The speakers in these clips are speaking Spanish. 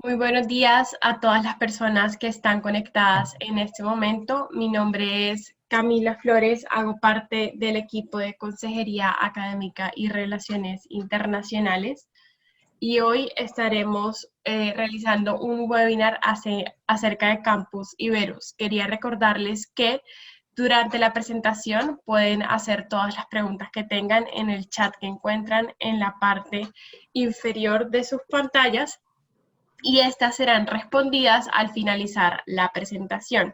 Muy buenos días a todas las personas que están conectadas en este momento. Mi nombre es Camila Flores, hago parte del equipo de Consejería Académica y Relaciones Internacionales y hoy estaremos realizando un webinar acerca de Campus Iberus. Quería recordarles que durante la presentación pueden hacer todas las preguntas que tengan en el chat que encuentran en la parte inferior de sus pantallas y estas serán respondidas al finalizar la presentación.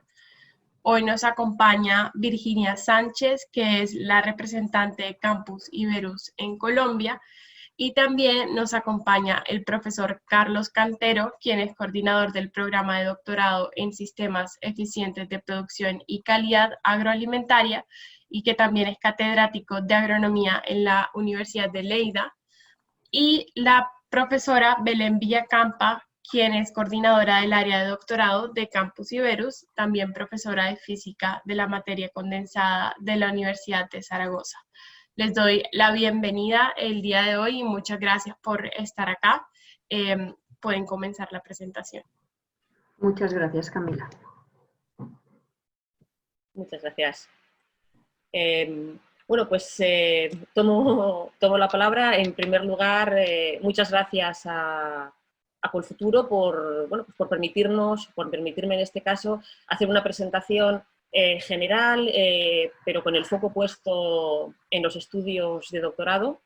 Hoy nos acompaña Virginia Sánchez, que es la representante de Campus Iberus en Colombia, y también nos acompaña el profesor Carlos Cantero, quien es coordinador del programa de doctorado en Sistemas Eficientes de Producción y Calidad Agroalimentaria, y que también es catedrático de Agronomía en la Universidad de Lleida, y la profesora Belén Villacampa, quien es coordinadora del área de doctorado de Campus Iberus, también profesora de física de la materia condensada de la Universidad de Zaragoza. Les doy la bienvenida el día de hoy y muchas gracias por estar acá. Pueden comenzar la presentación. Muchas gracias, Camila. Muchas gracias. Bueno, pues tomo la palabra. En primer lugar, muchas gracias a Colfuturo por permitirme en este caso hacer una presentación general, pero con el foco puesto en los estudios de doctorado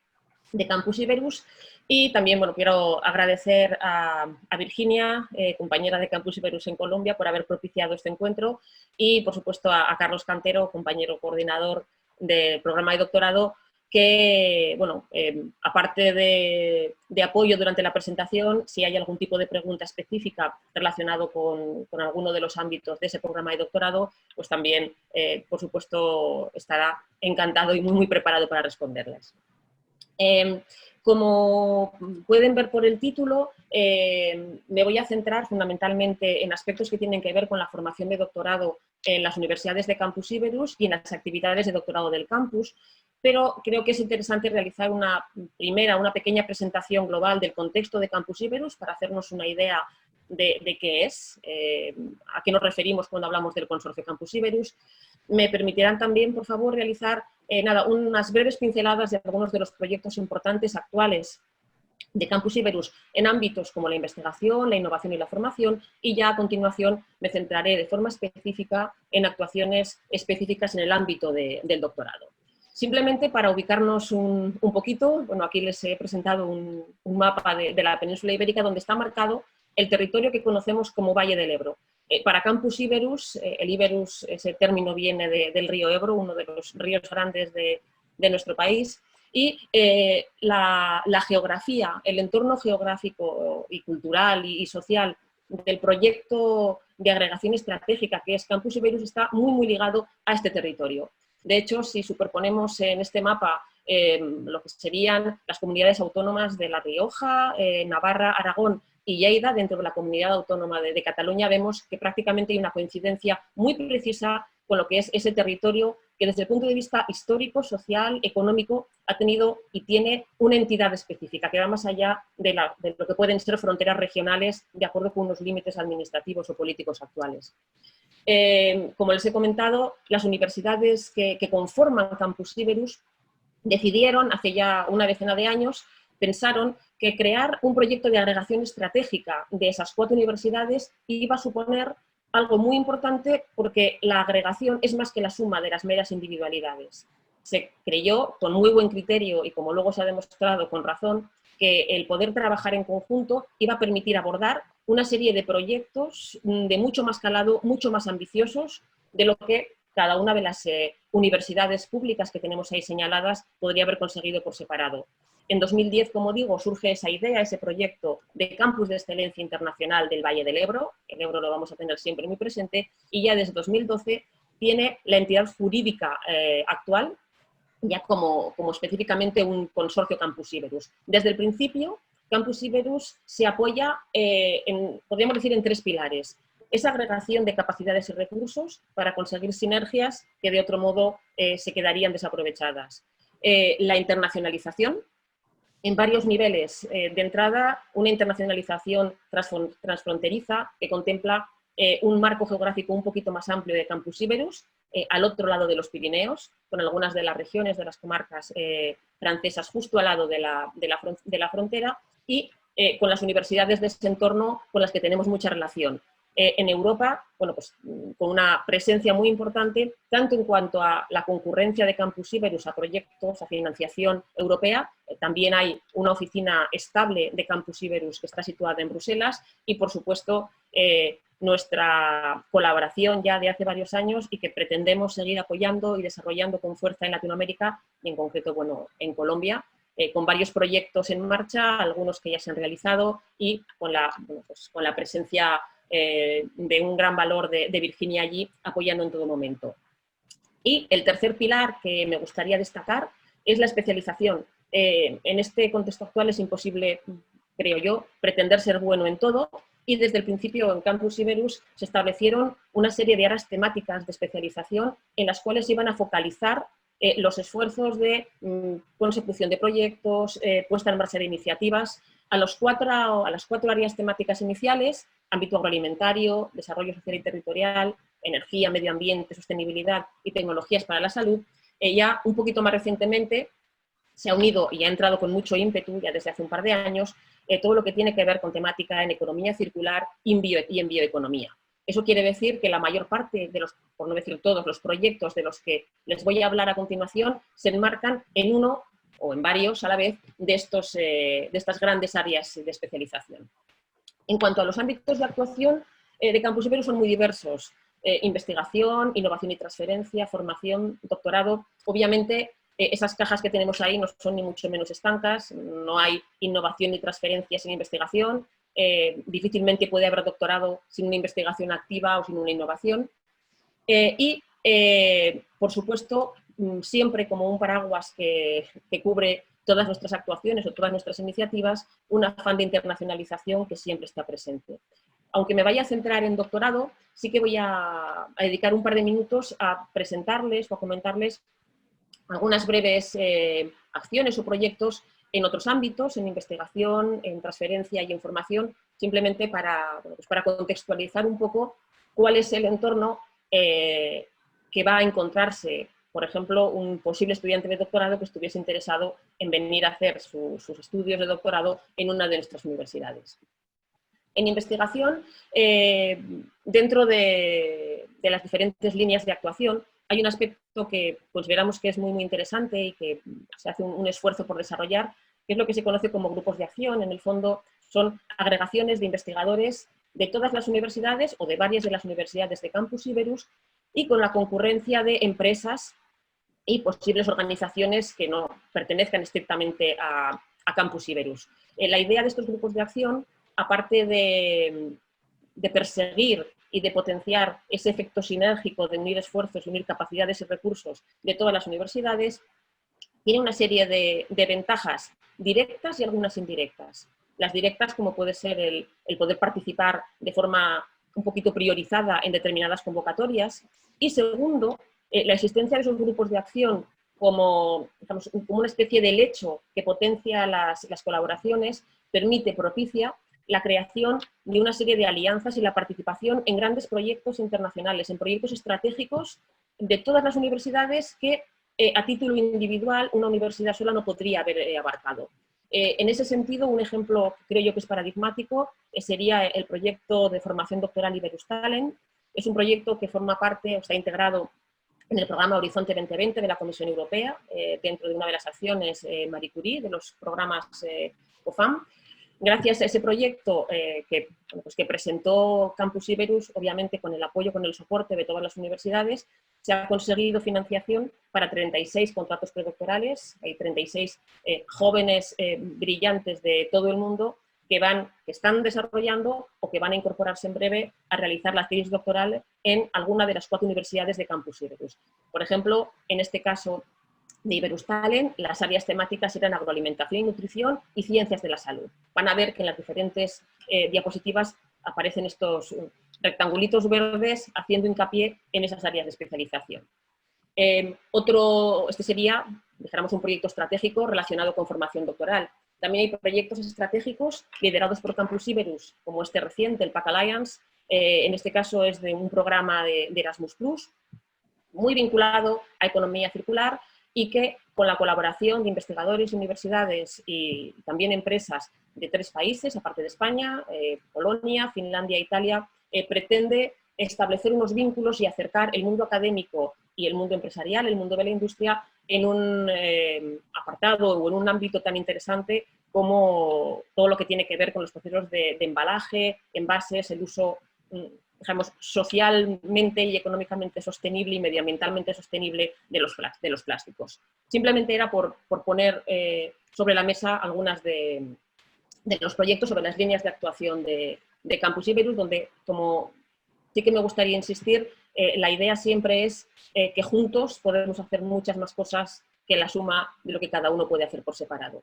de Campus Iberus. Y también quiero agradecer a Virginia, compañera de Campus Iberus en Colombia, por haber propiciado este encuentro, y por supuesto a Carlos Cantero, compañero coordinador del programa de doctorado, que, aparte de apoyo durante la presentación, si hay algún tipo de pregunta específica relacionado con alguno de los ámbitos de ese programa de doctorado, pues también, por supuesto, estará encantado y muy preparado para responderles. Como pueden ver por el título, me voy a centrar fundamentalmente en aspectos que tienen que ver con la formación de doctorado en las universidades de Campus Iberus y en las actividades de doctorado del campus, pero creo que es interesante realizar una pequeña presentación global del contexto de Campus Iberus para hacernos una idea de qué es, a qué nos referimos cuando hablamos del consorcio Campus Iberus. Me permitirán también, por favor, realizar unas breves pinceladas de algunos de los proyectos importantes actuales de Campus Iberus en ámbitos como la investigación, la innovación y la formación, y ya a continuación me centraré de forma específica en actuaciones específicas en el ámbito del doctorado. Simplemente para ubicarnos un poquito, aquí les he presentado un mapa de la península ibérica donde está marcado el territorio que conocemos como Valle del Ebro. Para Campus Iberus, el Iberus, ese término viene del río Ebro, uno de los ríos grandes de nuestro país, y la geografía, el entorno geográfico y cultural y social del proyecto de agregación estratégica que es Campus Iberus está muy ligado a este territorio. De hecho, si superponemos en este mapa lo que serían las comunidades autónomas de La Rioja, Navarra, Aragón y Lleida, dentro de la comunidad autónoma de Cataluña, vemos que prácticamente hay una coincidencia muy precisa con lo que es ese territorio que desde el punto de vista histórico, social, económico, ha tenido y tiene una entidad específica que va más allá de lo que pueden ser fronteras regionales de acuerdo con unos límites administrativos o políticos actuales. Como les he comentado, las universidades que conforman Campus Iberus decidieron, hace ya una decena de años, pensaron que crear un proyecto de agregación estratégica de esas 4 universidades iba a suponer algo muy importante porque la agregación es más que la suma de las meras individualidades. Se creyó con muy buen criterio y como luego se ha demostrado con razón que el poder trabajar en conjunto iba a permitir abordar una serie de proyectos de mucho más calado, mucho más ambiciosos de lo que cada una de las universidades públicas que tenemos ahí señaladas podría haber conseguido por separado. En 2010, como digo, surge esa idea, ese proyecto de Campus de Excelencia Internacional del Valle del Ebro. El Ebro lo vamos a tener siempre muy presente, y ya desde 2012 tiene la entidad jurídica actual, ya como específicamente un consorcio Campus Iberus. Desde el principio, Campus Iberus se apoya, podríamos decir, en 3 pilares. Esa agregación de capacidades y recursos para conseguir sinergias que de otro modo se quedarían desaprovechadas. La internacionalización, en varios niveles. De entrada, una internacionalización transfronteriza que contempla un marco geográfico un poquito más amplio de Campus Iberus, al otro lado de los Pirineos, con algunas de las regiones, de las comarcas francesas justo al lado de la frontera, y con las universidades de ese entorno con las que tenemos mucha relación. En Europa, bueno, pues, con una presencia muy importante, tanto en cuanto a la concurrencia de Campus Iberus a proyectos, a financiación europea, también hay una oficina estable de Campus Iberus que está situada en Bruselas, y por supuesto nuestra colaboración ya de hace varios años y que pretendemos seguir apoyando y desarrollando con fuerza en Latinoamérica, y en concreto, bueno, en Colombia, con varios proyectos en marcha, algunos que ya se han realizado, y con la presencia de un gran valor de Virginia allí, apoyando en todo momento. Y el tercer pilar que me gustaría destacar es la especialización. En este contexto actual es imposible, creo yo, pretender ser bueno en todo, y desde el principio en Campus Iberus se establecieron una serie de áreas temáticas de especialización en las cuales iban a focalizar los esfuerzos de consecución de proyectos, puesta en marcha de iniciativas, a las cuatro áreas temáticas iniciales: ámbito agroalimentario, desarrollo social y territorial, energía, medio ambiente, sostenibilidad y tecnologías para la salud. Ya un poquito más recientemente se ha unido y ha entrado con mucho ímpetu, ya desde hace un par de años, todo lo que tiene que ver con temática en economía circular y en bioeconomía. Eso quiere decir que la mayor parte de los, por no decir todos, los proyectos de los que les voy a hablar a continuación se enmarcan en uno o en varios a la vez de estas grandes áreas de especialización. En cuanto a los ámbitos de actuación de Campus Iberus, son muy diversos. Investigación, innovación y transferencia, formación, doctorado. Obviamente, esas cajas que tenemos ahí no son ni mucho menos estancas, no hay innovación ni transferencia sin investigación, difícilmente puede haber doctorado sin una investigación activa o sin una innovación. Por supuesto, siempre como un paraguas que cubre todas nuestras actuaciones o todas nuestras iniciativas, un afán de internacionalización que siempre está presente. Aunque me vaya a centrar en doctorado, sí que voy a dedicar un par de minutos a presentarles o a comentarles algunas breves acciones o proyectos en otros ámbitos, en investigación, en transferencia y en formación, simplemente para contextualizar un poco cuál es el entorno que va a encontrarse, por ejemplo, un posible estudiante de doctorado que estuviese interesado en venir a hacer sus estudios de doctorado en una de nuestras universidades. En investigación, dentro de las diferentes líneas de actuación, hay un aspecto que consideramos que es muy interesante y que se hace un esfuerzo por desarrollar, que es lo que se conoce como grupos de acción. En el fondo, son agregaciones de investigadores de todas las universidades o de varias de las universidades de Campus Iberus, y con la concurrencia de empresas y posibles organizaciones que no pertenezcan estrictamente a Campus Iberus. La idea de estos grupos de acción, aparte de perseguir y de potenciar ese efecto sinérgico de unir esfuerzos, unir capacidades y recursos de todas las universidades, tiene una serie de ventajas directas y algunas indirectas. Las directas, como puede ser el poder participar de forma un poquito priorizada en determinadas convocatorias, y segundo, la existencia de esos grupos de acción como, digamos, como una especie de lecho que potencia las colaboraciones, propicia la creación de una serie de alianzas y la participación en grandes proyectos internacionales, en proyectos estratégicos de todas las universidades que a título individual una universidad sola no podría haber abarcado. En ese sentido, un ejemplo creo yo que es paradigmático sería el proyecto de formación doctoral Iberus Talent. Es un proyecto que forma parte o está integrado en el programa Horizonte 2020 de la Comisión Europea, dentro de una de las acciones Marie Curie, de los programas COFAM. Gracias a ese proyecto que presentó Campus Iberus, obviamente con el apoyo, con el soporte de todas las universidades, se ha conseguido financiación para 36 contratos predoctorales. Hay 36 jóvenes brillantes de todo el mundo que están desarrollando o que van a incorporarse en breve a realizar la tesis doctoral en alguna de las 4 universidades de Campus Iberus. Por ejemplo, en este caso de Iberus Talent, las áreas temáticas eran agroalimentación y nutrición y ciencias de la salud. Van a ver que en las diferentes diapositivas aparecen estos rectangulitos verdes haciendo hincapié en esas áreas de especialización. Este sería, dijéramos, un proyecto estratégico relacionado con formación doctoral. También hay proyectos estratégicos liderados por Campus Iberus, como este reciente, el PAC Alliance. En este caso es de un programa de Erasmus+, muy vinculado a economía circular y que con la colaboración de investigadores, universidades y también empresas de 3 países, aparte de España, Polonia, Finlandia e Italia, pretende establecer unos vínculos y acercar el mundo académico y el mundo empresarial, el mundo de la industria, en un apartado o en un ámbito tan interesante como todo lo que tiene que ver con los procesos de embalaje, envases, el uso, digamos, socialmente y económicamente sostenible y medioambientalmente sostenible de los plásticos. Simplemente era por poner sobre la mesa algunas de los proyectos, sobre las líneas de actuación de Campus Iberus, donde, como sí que me gustaría insistir, la idea siempre es que juntos podemos hacer muchas más cosas que la suma de lo que cada uno puede hacer por separado.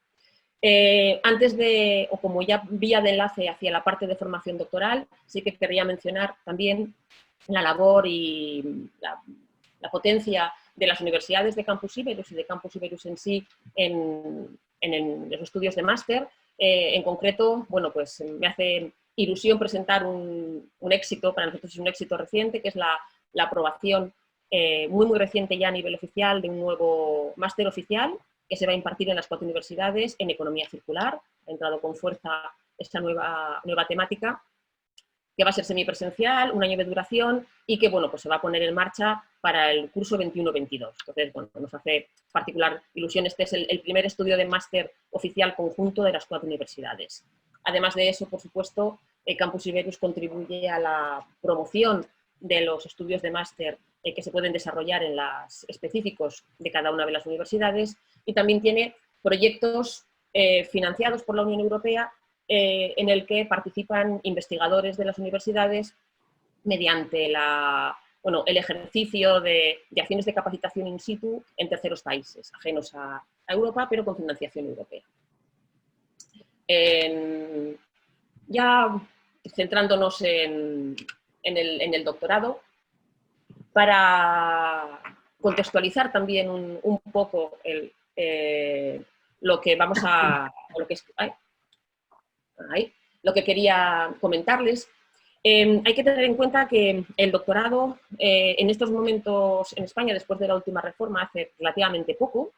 Antes de, o como ya vía de enlace hacia la parte de formación doctoral, sí que querría mencionar también la labor y la potencia de las universidades de Campus Iberus y de Campus Iberus en sí en los estudios de máster. En concreto, bueno, pues me hace ilusión presentar un éxito, para nosotros es un éxito reciente, que es la aprobación muy reciente ya a nivel oficial de un nuevo máster oficial que se va a impartir en las 4 universidades en economía circular. Ha entrado con fuerza esta nueva temática, que va a ser semipresencial, 1 año de duración y que, bueno, pues se va a poner en marcha para el curso 21-22. Entonces, bueno, nos hace particular ilusión. Este es el primer estudio de máster oficial conjunto de las 4 universidades. Además de eso, por supuesto, Campus Iberus contribuye a la promoción de los estudios de máster que se pueden desarrollar en los específicos de cada una de las universidades y también tiene proyectos financiados por la Unión Europea en el que participan investigadores de las universidades mediante el ejercicio de acciones de capacitación in situ en terceros países, ajenos a Europa, pero con financiación europea. Ya centrándonos en el doctorado, para contextualizar también un poco lo que vamos a... lo que quería comentarles. Hay que tener en cuenta que el doctorado en estos momentos en España, después de la última reforma, hace relativamente poco,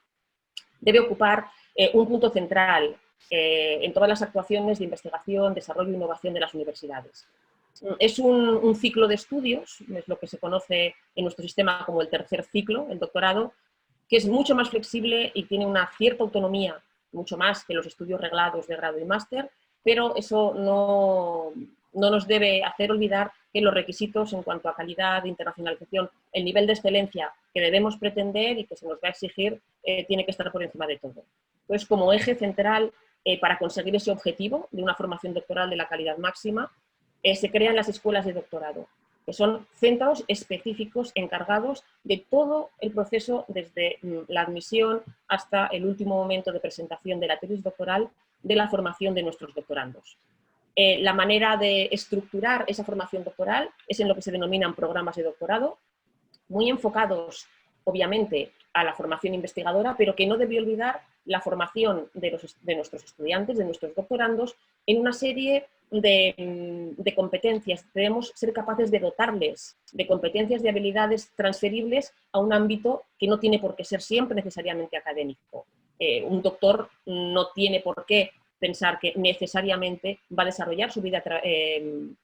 debe ocupar un punto central en todas las actuaciones de investigación, desarrollo e innovación de las universidades. Es un ciclo de estudios, es lo que se conoce en nuestro sistema como el tercer ciclo, el doctorado, que es mucho más flexible y tiene una cierta autonomía, mucho más que los estudios reglados de grado y máster, pero eso no nos debe hacer olvidar que los requisitos en cuanto a calidad, internacionalización, el nivel de excelencia que debemos pretender y que se nos va a exigir, tiene que estar por encima de todo. Entonces, como eje central para conseguir ese objetivo de una formación doctoral de la calidad máxima, se crean las escuelas de doctorado, que son centros específicos encargados de todo el proceso, desde la admisión hasta el último momento de presentación de la tesis doctoral, de la formación de nuestros doctorandos. La manera de estructurar esa formación doctoral es en lo que se denominan programas de doctorado, muy enfocados, obviamente, a la formación investigadora, pero que no debe olvidar la formación de nuestros estudiantes, de nuestros doctorandos, en una serie de competencias. Debemos ser capaces de dotarles de competencias, de habilidades transferibles a un ámbito que no tiene por qué ser siempre necesariamente académico. Un doctor no tiene por qué pensar que necesariamente va a desarrollar su vida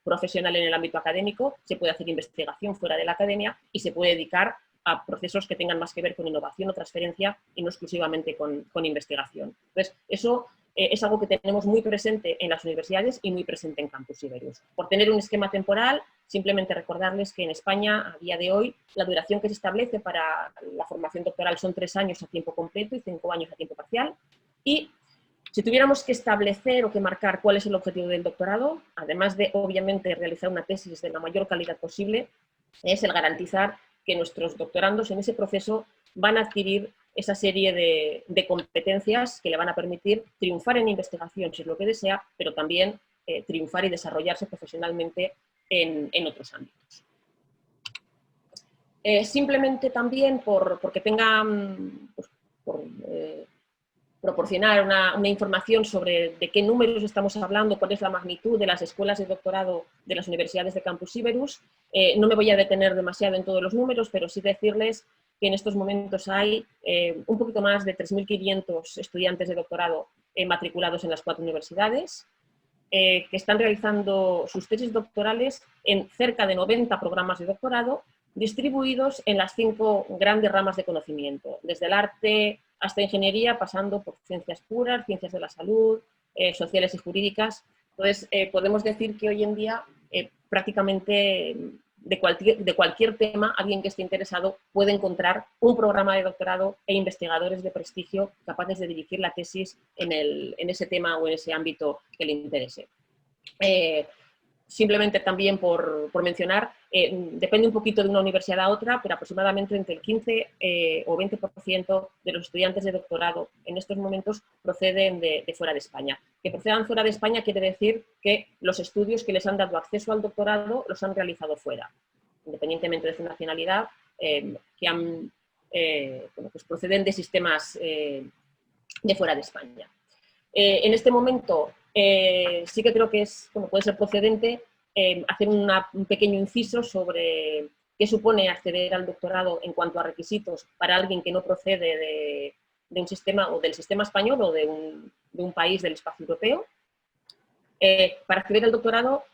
profesional en el ámbito académico, se puede hacer investigación fuera de la academia y se puede dedicar a procesos que tengan más que ver con innovación o transferencia y no exclusivamente con investigación. Entonces, eso es algo que tenemos muy presente en las universidades y muy presente en Campus Iberus. Por tener un esquema temporal, simplemente recordarles que en España, a día de hoy, la duración que se establece para la formación doctoral son 3 años a tiempo completo y 5 años a tiempo parcial. Y si tuviéramos que establecer o que marcar cuál es el objetivo del doctorado, además de, obviamente, realizar una tesis de la mayor calidad posible, es el garantizar que nuestros doctorandos en ese proceso van a adquirir esa serie de competencias que le van a permitir triunfar en investigación, si es lo que desea, pero también triunfar y desarrollarse profesionalmente en otros ámbitos. Simplemente también porque tengan... proporcionar una información sobre de qué números estamos hablando, cuál es la magnitud de las escuelas de doctorado de las universidades de Campus Iberus. No me voy a detener demasiado en todos los números, pero sí decirles que en estos momentos hay un poquito más de 3.500 estudiantes de doctorado matriculados en las 4 universidades, que están realizando sus tesis doctorales en cerca de 90 programas de doctorado, distribuidos en las 5 grandes ramas de conocimiento, desde el arte hasta ingeniería, pasando por ciencias puras, ciencias de la salud, sociales y jurídicas. Entonces, podemos decir que hoy en día prácticamente de cualquier tema, alguien que esté interesado puede encontrar un programa de doctorado e investigadores de prestigio capaces de dirigir la tesis en ese tema o en ese ámbito que le interese. Simplemente también por mencionar, depende un poquito de una universidad a otra, pero aproximadamente entre el 15 o 20% de los estudiantes de doctorado en estos momentos proceden de fuera de España. Que procedan fuera de España quiere decir que los estudios que les han dado acceso al doctorado los han realizado fuera, independientemente de su nacionalidad, pues proceden de sistemas de fuera de España. En este momento, sí que creo que puede ser procedente hacer un pequeño inciso sobre qué supone acceder al doctorado en cuanto a requisitos para alguien que no procede de un sistema o del sistema español o de un país del espacio europeo. Para acceder al doctorado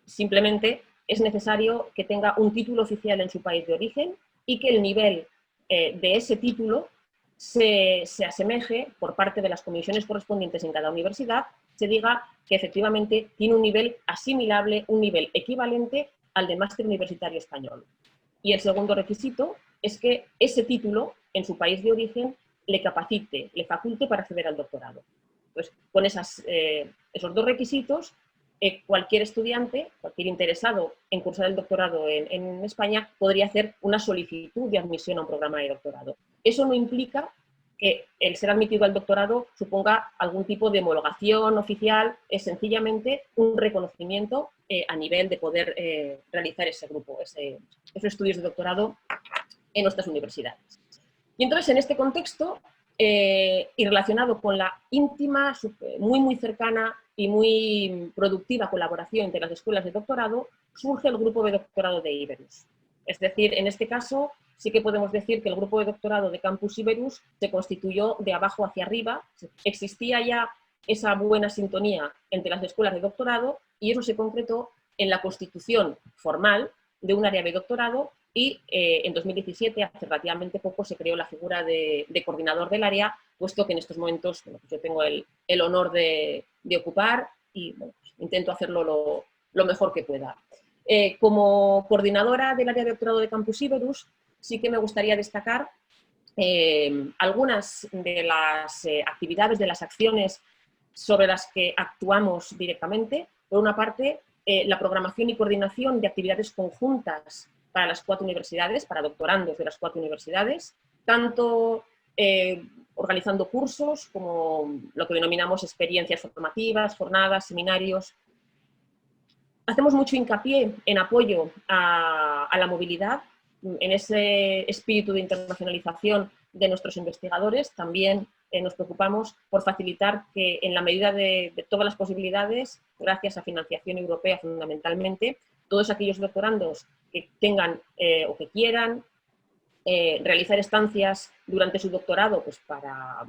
simplemente es necesario que tenga un título oficial en su país de origen y que el nivel de ese título se asemeje por parte de las comisiones correspondientes en cada universidad, se diga que efectivamente tiene un nivel asimilable, un nivel equivalente al de máster universitario español. Y el segundo requisito es que ese título en su país de origen le capacite, le faculte para acceder al doctorado. Entonces, con esos 2 requisitos, cualquier estudiante, cualquier interesado en cursar el doctorado en España podría hacer una solicitud de admisión a un programa de doctorado. Eso no implica que el ser admitido al doctorado suponga algún tipo de homologación oficial, es sencillamente un reconocimiento a nivel de poder realizar ese grupo, esos estudios de doctorado en nuestras universidades. Y entonces, en este contexto, y relacionado con la íntima, muy cercana y muy productiva colaboración entre las escuelas de doctorado, surge el grupo de doctorado de Iberus. Es decir, en este caso, sí que podemos decir que el grupo de doctorado de Campus Iberus se constituyó de abajo hacia arriba. Existía ya esa buena sintonía entre las escuelas de doctorado y eso se concretó en la constitución formal de un área de doctorado y en 2017, hace relativamente poco, se creó la figura de coordinador del área, puesto que en estos momentos pues yo tengo el honor de ocupar y pues intento hacerlo lo mejor que pueda. Como coordinadora del área de doctorado de Campus Iberus, sí que me gustaría destacar algunas de las actividades, de las acciones sobre las que actuamos directamente. Por una parte, la programación y coordinación de actividades conjuntas para las 4 universidades, para doctorandos de las 4 universidades, tanto organizando cursos como lo que denominamos experiencias formativas, jornadas, seminarios. Hacemos mucho hincapié en apoyo a la movilidad, en ese espíritu de internacionalización de nuestros investigadores. También nos preocupamos por facilitar que, en la medida de todas las posibilidades, gracias a financiación europea fundamentalmente, todos aquellos doctorandos que tengan o que quieran realizar estancias durante su doctorado, pues para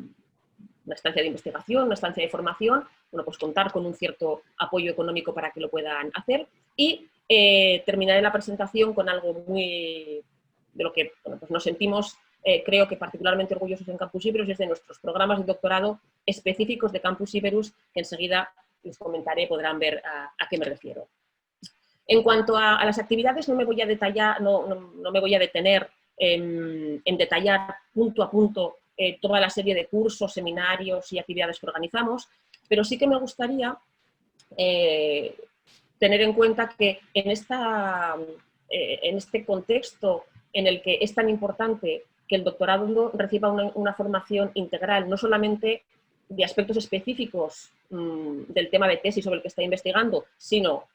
una estancia de investigación, una estancia de formación, bueno, pues contar con un cierto apoyo económico para que lo puedan hacer. Y terminaré la presentación con algo de lo que pues nos sentimos, creo que particularmente orgullosos en Campus Iberus, es de nuestros programas de doctorado específicos de Campus Iberus, que enseguida les comentaré, podrán ver a qué me refiero. En cuanto a las actividades, no me voy a detallar, no me voy a detener en detallar punto a punto toda la serie de cursos, seminarios y actividades que organizamos, pero sí que me gustaría tener en cuenta que en este contexto en el que es tan importante que el doctorado reciba una formación integral, no solamente de aspectos específicos del tema de tesis sobre el que está investigando, sino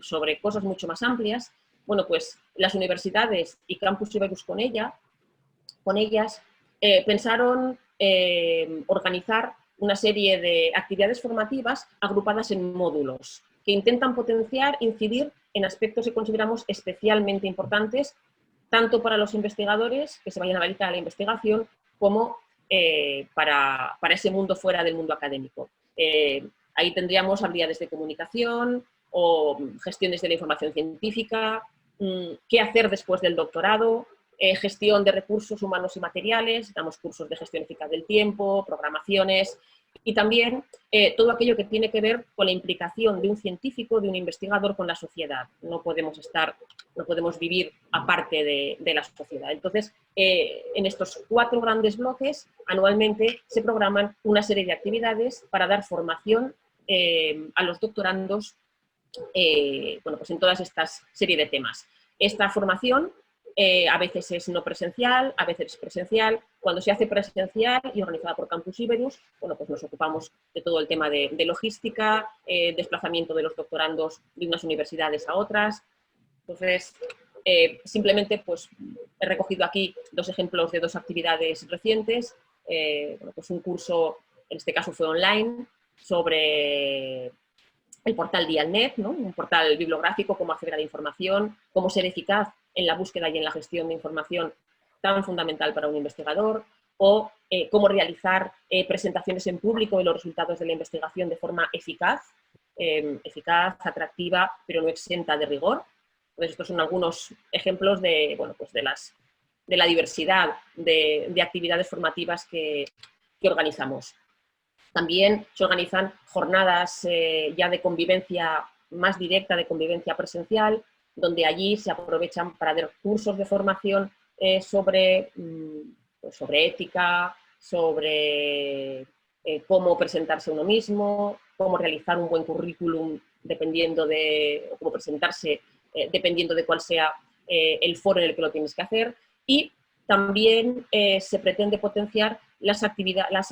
sobre cosas mucho más amplias, bueno, pues las universidades y Campus Iberus con ellas pensaron organizar una serie de actividades formativas agrupadas en módulos que intentan potenciar, incidir en aspectos que consideramos especialmente importantes, tanto para los investigadores que se vayan a dedicar a la investigación, como para ese mundo fuera del mundo académico. Ahí tendríamos habilidades de comunicación o gestiones de la información científica, qué hacer después del doctorado, gestión de recursos humanos y materiales, damos cursos de gestión eficaz del tiempo, programaciones, y también todo aquello que tiene que ver con la implicación de un científico, de un investigador con la sociedad. No podemos vivir aparte de la sociedad. Entonces, en estos 4 grandes bloques, anualmente se programan una serie de actividades para dar formación a los doctorandos bueno, pues en todas estas serie de temas. Esta formación a veces es no presencial, a veces es presencial. Cuando se hace presencial y organizada por Campus Iberus, bueno, pues nos ocupamos de todo el tema de logística, desplazamiento de los doctorandos de unas universidades a otras. Entonces, simplemente pues, he recogido aquí 2 ejemplos de 2 actividades recientes. Bueno, pues un curso, en este caso fue online, sobre el portal Dialnet, ¿no? Un portal bibliográfico, cómo acceder a la información, cómo ser eficaz en la búsqueda y en la gestión de información tan fundamental para un investigador, o cómo realizar presentaciones en público de los resultados de la investigación de forma eficaz, atractiva, pero no exenta de rigor. Entonces, estos son algunos ejemplos de, bueno, pues de la diversidad de actividades formativas que organizamos. También se organizan jornadas ya de convivencia más directa, de convivencia presencial, donde allí se aprovechan para dar cursos de formación sobre ética, sobre cómo presentarse uno mismo, cómo realizar un buen currículum dependiendo o cómo presentarse dependiendo de cuál sea el foro en el que lo tienes que hacer. Y también se pretende potenciar las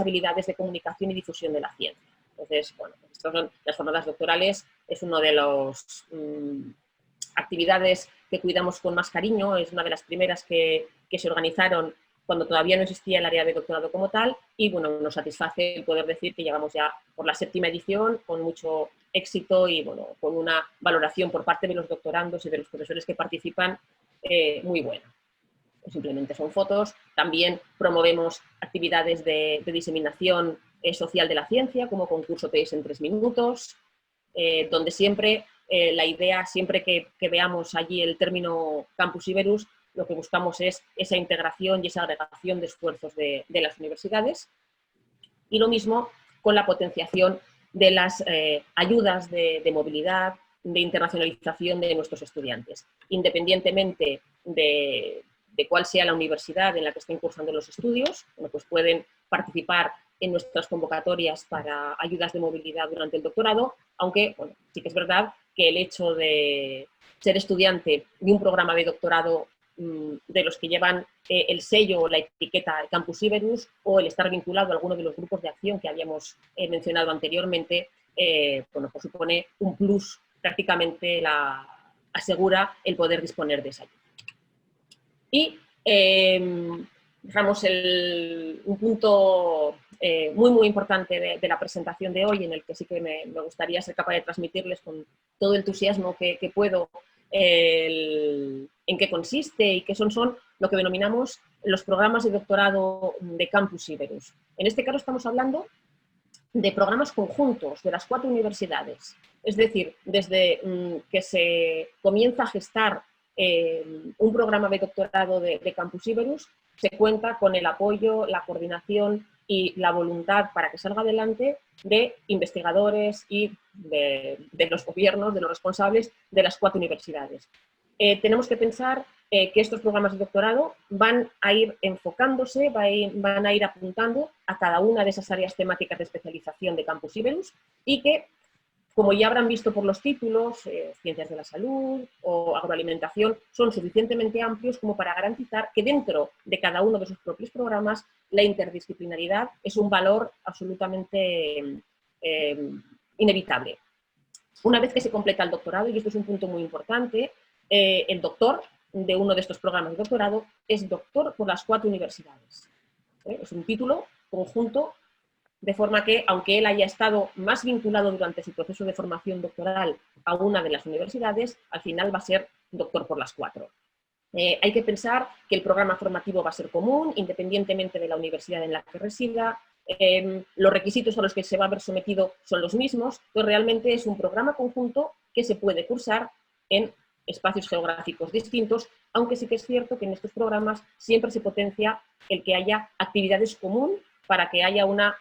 habilidades de comunicación y difusión de la ciencia. Entonces, bueno, estas son las jornadas doctorales, es una de las actividades que cuidamos con más cariño, es una de las primeras que se organizaron cuando todavía no existía el área de doctorado como tal, y bueno, nos satisface el poder decir que llegamos ya por la 7ª edición con mucho éxito y bueno, con una valoración por parte de los doctorandos y de los profesores que participan muy buena. Simplemente son fotos. También promovemos actividades de diseminación social de la ciencia, como concurso TES en 3 minutos, donde siempre la idea, siempre que veamos allí el término Campus Iberus, lo que buscamos es esa integración y esa agregación de esfuerzos de las universidades. Y lo mismo con la potenciación de las ayudas de movilidad, de internacionalización de nuestros estudiantes, independientemente de cuál sea la universidad en la que estén cursando los estudios. Bueno, pues pueden participar en nuestras convocatorias para ayudas de movilidad durante el doctorado, aunque bueno, sí que es verdad que el hecho de ser estudiante de un programa de doctorado de los que llevan el sello o la etiqueta Campus Iberus, o el estar vinculado a alguno de los grupos de acción que habíamos mencionado anteriormente, bueno, pues supone un plus, prácticamente asegura el poder disponer de esa ayuda. Y dejamos un punto muy importante de la presentación de hoy, en el que sí que me gustaría ser capaz de transmitirles con todo el entusiasmo que puedo en qué consiste y qué son lo que denominamos los programas de doctorado de Campus Iberus. En este caso estamos hablando de programas conjuntos de las 4 universidades, es decir, desde que se comienza a gestar un programa de doctorado de Campus Iberus, se cuenta con el apoyo, la coordinación y la voluntad para que salga adelante de investigadores y de los gobiernos, de los responsables de las 4 universidades. Tenemos que pensar que estos programas de doctorado van a ir enfocándose, van a ir apuntando a cada una de esas áreas temáticas de especialización de Campus Iberus, y que, como ya habrán visto por los títulos, ciencias de la salud o agroalimentación, son suficientemente amplios como para garantizar que dentro de cada uno de sus propios programas la interdisciplinaridad es un valor absolutamente inevitable. Una vez que se completa el doctorado, y esto es un punto muy importante, el doctor de uno de estos programas de doctorado es doctor por las 4 universidades. Es un título conjunto, de forma que, aunque él haya estado más vinculado durante su proceso de formación doctoral a una de las universidades, al final va a ser doctor por las 4. Hay que pensar que el programa formativo va a ser común, independientemente de la universidad en la que resida. Los requisitos a los que se va a ver sometido son los mismos, pero realmente es un programa conjunto que se puede cursar en espacios geográficos distintos, aunque sí que es cierto que en estos programas siempre se potencia el que haya actividades común para que haya una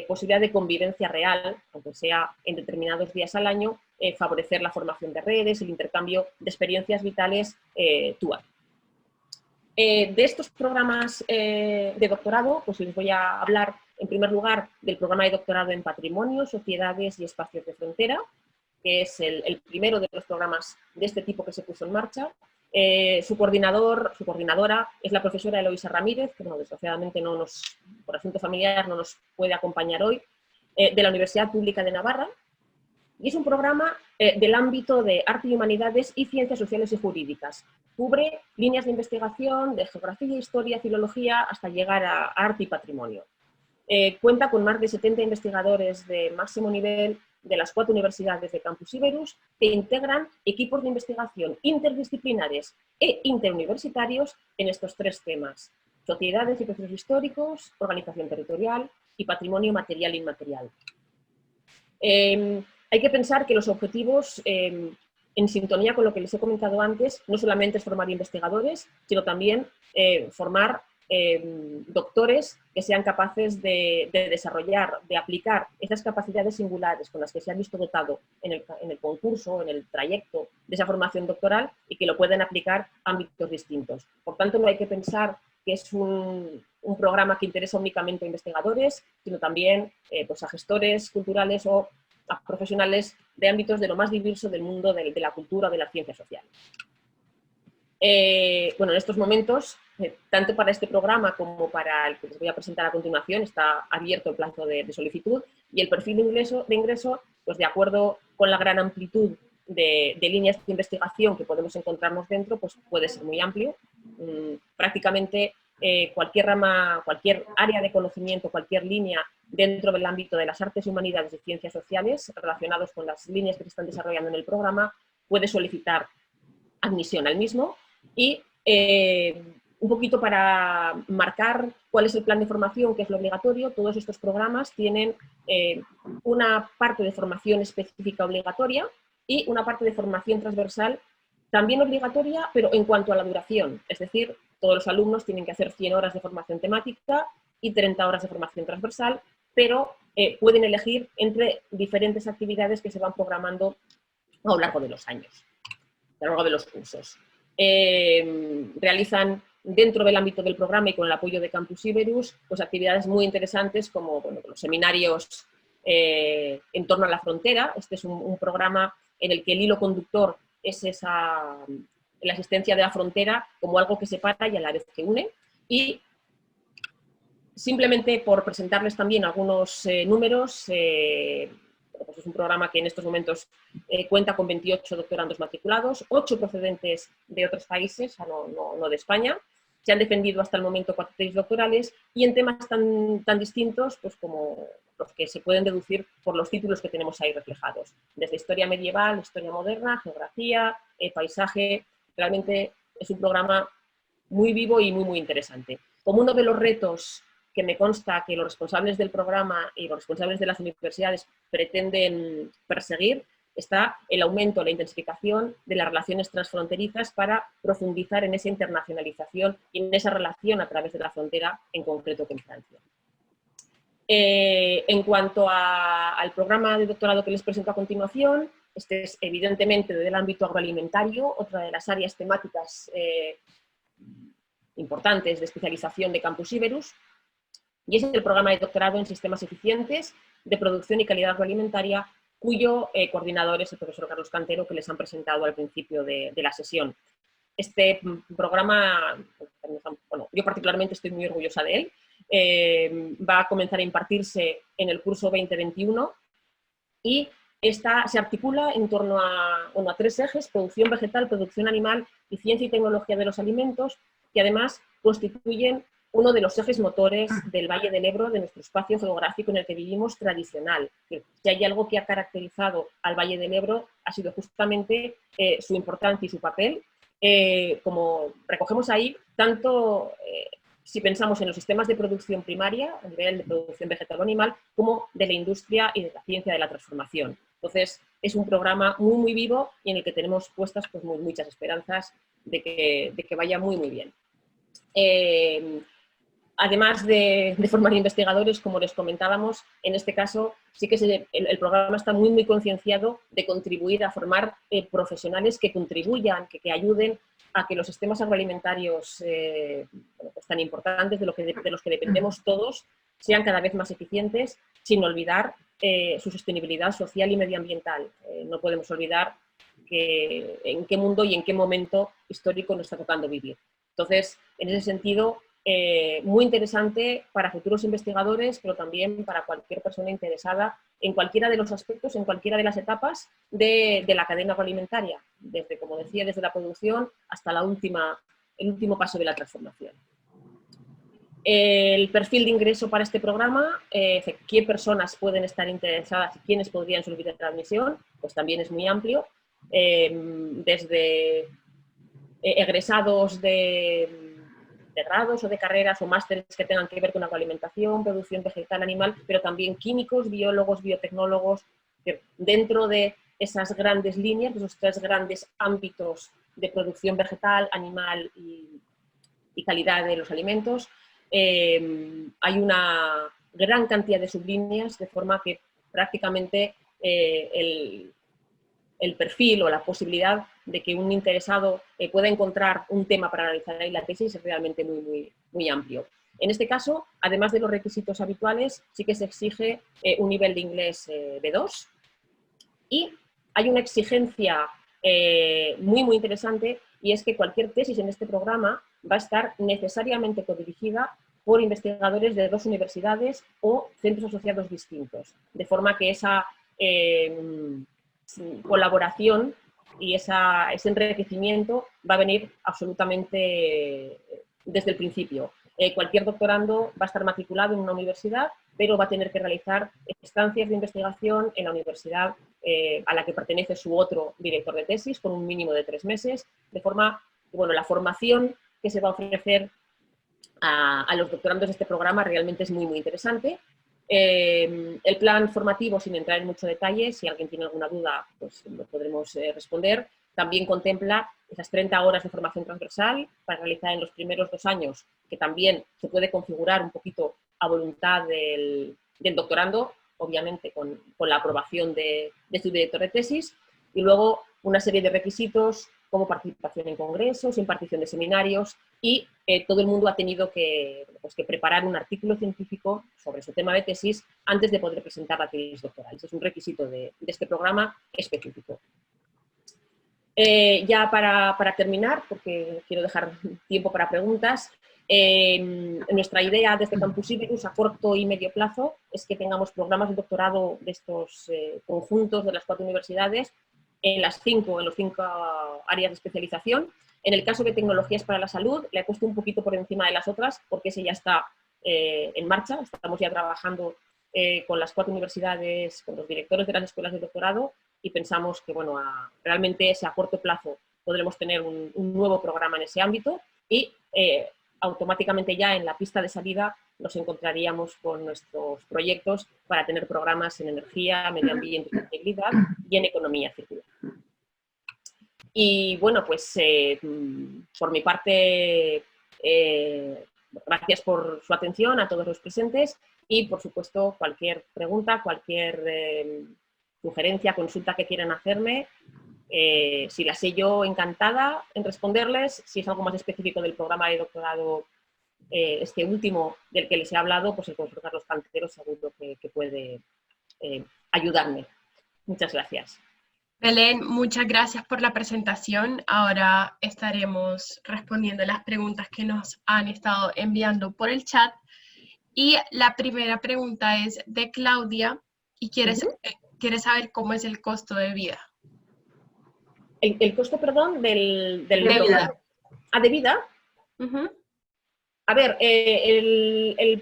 posibilidad de convivencia real, aunque sea en determinados días al año, favorecer la formación de redes, el intercambio de experiencias vitales tú a tú. De estos programas de doctorado, pues les voy a hablar en primer lugar del programa de doctorado en Patrimonio, Sociedades y Espacios de Frontera, que es el primero de los programas de este tipo que se puso en marcha. Su coordinadora es la profesora Eloisa Ramírez, que no, desgraciadamente por asunto familiar no nos puede acompañar hoy, de la Universidad Pública de Navarra. Y es un programa del ámbito de arte y humanidades y ciencias sociales y jurídicas. Cubre líneas de investigación de geografía, historia, filología, hasta llegar a arte y patrimonio. Cuenta con más de 70 investigadores de máximo nivel de las 4 universidades de Campus Iberus, que integran equipos de investigación interdisciplinares e interuniversitarios en estos 3 temas: sociedades y procesos históricos, organización territorial y patrimonio material e inmaterial. Hay que pensar que los objetivos, en sintonía con lo que les he comentado antes, no solamente es formar investigadores, sino también formar doctores que sean capaces de desarrollar, de aplicar esas capacidades singulares con las que se han visto dotado en el concurso, en el trayecto de esa formación doctoral, y que lo pueden aplicar a ámbitos distintos. Por tanto, no hay que pensar que es un programa que interesa únicamente a investigadores, sino también pues a gestores culturales o a profesionales de ámbitos de lo más diverso del mundo de la cultura o de las ciencias sociales. Bueno, en estos momentos, tanto para este programa como para el que les voy a presentar a continuación, está abierto el plazo de solicitud, y el perfil de ingreso, pues de acuerdo con la gran amplitud de líneas de investigación que podemos encontrarnos dentro, pues puede ser muy amplio. Prácticamente cualquier rama, cualquier área de conocimiento, cualquier línea dentro del ámbito de las artes y humanidades y ciencias sociales relacionados con las líneas que se están desarrollando en el programa, puede solicitar admisión al mismo. Y un poquito para marcar cuál es el plan de formación, que es lo obligatorio, todos estos programas tienen una parte de formación específica obligatoria y una parte de formación transversal también obligatoria, pero en cuanto a la duración, es decir, todos los alumnos tienen que hacer 100 horas de formación temática y 30 horas de formación transversal, pero pueden elegir entre diferentes actividades que se van programando a lo largo de los años, a lo largo de los cursos. Realizan dentro del ámbito del programa y con el apoyo de Campus Iberus, pues actividades muy interesantes como los seminarios en torno a la frontera. Este es un programa en el que el hilo conductor es la existencia de la frontera como algo que separa y a la vez que une. Y simplemente por presentarles también algunos números, pues es un programa que en estos momentos cuenta con 28 doctorandos matriculados, 8 procedentes de otros países, no de España. Se han defendido hasta el momento 4 tesis doctorales y en temas tan distintos pues como los que se pueden deducir por los títulos que tenemos ahí reflejados. Desde historia medieval, historia moderna, geografía, paisaje. Realmente es un programa muy vivo y muy interesante. Como uno de los retos que me consta que los responsables del programa y los responsables de las universidades pretenden perseguir, está el aumento, la intensificación de las relaciones transfronterizas para profundizar en esa internacionalización y en esa relación a través de la frontera, en concreto con Francia. En cuanto al programa de doctorado que les presento a continuación, este es evidentemente del ámbito agroalimentario, otra de las áreas temáticas importantes de especialización de Campus Iberus, y es el programa de doctorado en sistemas eficientes de producción y calidad agroalimentaria, cuyo coordinador es el profesor Carlos Cantero, que les han presentado al principio de la sesión. Este programa, bueno, yo particularmente estoy muy orgullosa de él, va a comenzar a impartirse en el curso 2021 y se articula en torno a 3 ejes: producción vegetal, producción animal y ciencia y tecnología de los alimentos, que además constituyen uno de los ejes motores del Valle del Ebro, de nuestro espacio geográfico en el que vivimos tradicional. Si hay algo que ha caracterizado al Valle del Ebro ha sido justamente su importancia y su papel. Como recogemos ahí, tanto si pensamos en los sistemas de producción primaria, a nivel de producción vegetal o animal, como de la industria y de la ciencia de la transformación. Entonces, es un programa muy, muy vivo y en el que tenemos puestas pues, muchas esperanzas de que vaya muy, muy bien. Además de formar investigadores, como les comentábamos, en este caso sí que el programa está muy, muy concienciado de contribuir a formar profesionales que contribuyan, que ayuden a que los sistemas agroalimentarios pues tan importantes de los que dependemos todos sean cada vez más eficientes, sin olvidar su sostenibilidad social y medioambiental. No podemos olvidar en qué mundo y en qué momento histórico nos está tocando vivir. Entonces, en ese sentido, muy interesante para futuros investigadores, pero también para cualquier persona interesada en cualquiera de los aspectos, en cualquiera de las etapas de la cadena agroalimentaria, desde, como decía, desde la producción hasta el último paso de la transformación. El perfil de ingreso para este programa, qué personas pueden estar interesadas y quiénes podrían solicitar la admisión, pues también es muy amplio, desde egresados de grados o de carreras o másteres que tengan que ver con agroalimentación, producción vegetal, animal, pero también químicos, biólogos, biotecnólogos, dentro de esas grandes líneas, de esos tres grandes ámbitos de producción vegetal, animal y calidad de los alimentos. Hay una gran cantidad de sublíneas, de forma que prácticamente el perfil o la posibilidad de que un interesado pueda encontrar un tema para realizar ahí la tesis es realmente muy, muy, muy amplio. En este caso, además de los requisitos habituales, sí que se exige un nivel de inglés B2 y hay una exigencia muy, muy interesante, y es que cualquier tesis en este programa va a estar necesariamente codirigida por investigadores de 2 universidades o centros asociados distintos, de forma que esa colaboración y ese enriquecimiento va a venir absolutamente desde el principio. Cualquier doctorando va a estar matriculado en una universidad, pero va a tener que realizar estancias de investigación en la universidad a la que pertenece su otro director de tesis, con un mínimo de 3 meses, de forma que, bueno, la formación que se va a ofrecer a los doctorandos de este programa realmente es muy, muy interesante. El plan formativo, sin entrar en mucho detalle, si alguien tiene alguna duda, pues lo podremos responder. También contempla esas 30 horas de formación transversal para realizar en los primeros 2 años, que también se puede configurar un poquito a voluntad del doctorando, obviamente con la aprobación de su director de tesis, y luego una serie de requisitos como participación en congresos, impartición de seminarios, y todo el mundo ha tenido que preparar un artículo científico sobre su tema de tesis antes de poder presentar la tesis doctoral. Ese es un requisito de este programa específico. Ya para terminar, porque quiero dejar tiempo para preguntas, nuestra idea desde Campus Iberus a corto y medio plazo es que tengamos programas de doctorado de estos conjuntos de las 4 universidades en los 5 áreas de especialización. En el caso de tecnologías para la salud, le he puesto un poquito por encima de las otras, porque ese ya está en marcha. Estamos ya trabajando con las 4 universidades, con los directores de las escuelas de doctorado, y pensamos que, bueno, realmente a corto plazo podremos tener un nuevo programa en ese ámbito, y automáticamente ya en la pista de salida nos encontraríamos con nuestros proyectos para tener programas en energía, medio ambiente y sostenibilidad, y en economía circular. Y bueno, pues por mi parte, gracias por su atención a todos los presentes, y por supuesto cualquier pregunta, cualquier sugerencia, consulta que quieran hacerme, si la sé yo, encantada en responderles. Si es algo más específico del programa de doctorado, este último del que les he hablado, pues el profesor Carlos Cantero seguro que puede ayudarme. Muchas gracias. Belén, muchas gracias por la presentación. Ahora estaremos respondiendo las preguntas que nos han estado enviando por el chat. Y la primera pregunta es de Claudia y quiere saber cómo es el costo de vida. El costo, perdón, del de vida. ¿Ah, de vida? A ver, el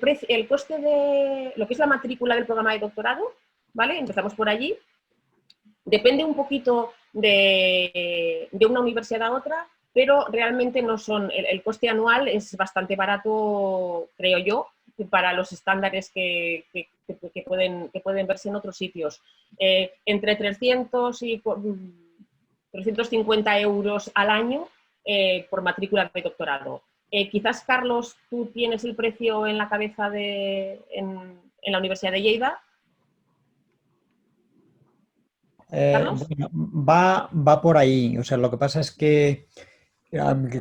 coste de lo que es la matrícula del programa de doctorado, ¿vale? Empezamos por allí. Depende un poquito de una universidad a otra, pero realmente no son. El coste anual es bastante barato, creo yo, para los estándares que pueden verse en otros sitios. Entre 300 y 350 euros al año por matrícula de doctorado. Quizás, Carlos, tú tienes el precio en la cabeza en la Universidad de Lleida. Bueno, va por ahí. O sea, lo que pasa es que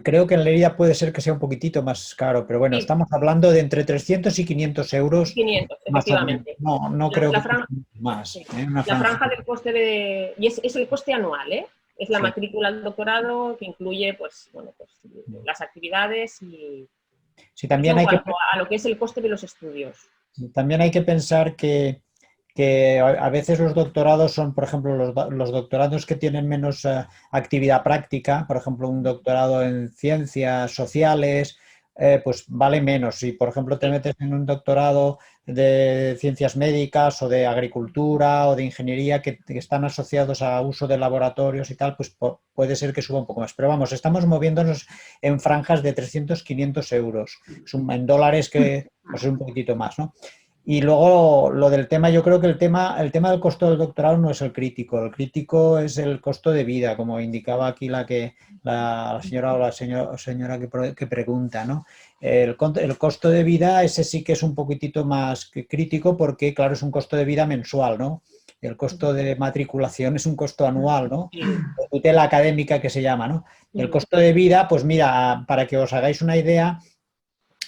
creo que en Lleida puede ser que sea un poquitito más caro, pero bueno, Sí. Estamos hablando de entre 300 y 500 euros. 500, Más o menos. efectivamente. No creo que sea más. Sí. Una La franja. franja del coste y es el coste anual, ¿eh? Es la Sí. matrícula del doctorado que incluye, pues, bueno, pues, las actividades y Sí, también en cuanto a lo que es el coste de los estudios. También hay que pensar que a veces los doctorados son, por ejemplo, los doctorados que tienen menos actividad práctica, por ejemplo, un doctorado en ciencias sociales, pues vale menos. Si, por ejemplo, te metes en un doctorado de ciencias médicas o de agricultura o de ingeniería que están asociados a uso de laboratorios y tal, pues puede ser que suba un poco más. Pero vamos, estamos moviéndonos en franjas de 300-500 euros. En dólares que pues es un poquitito más, ¿no? Y luego lo del tema, yo creo que el tema del costo del doctorado no es el crítico es el costo de vida, como indicaba aquí la señora o la señora que pregunta, ¿no? El costo de vida, ese sí que es un poquitito más crítico porque, claro, es un costo de vida mensual, ¿no? El costo de matriculación es un costo anual, ¿no? De tutela académica que se llama, ¿no? El costo de vida, pues mira, para que os hagáis una idea,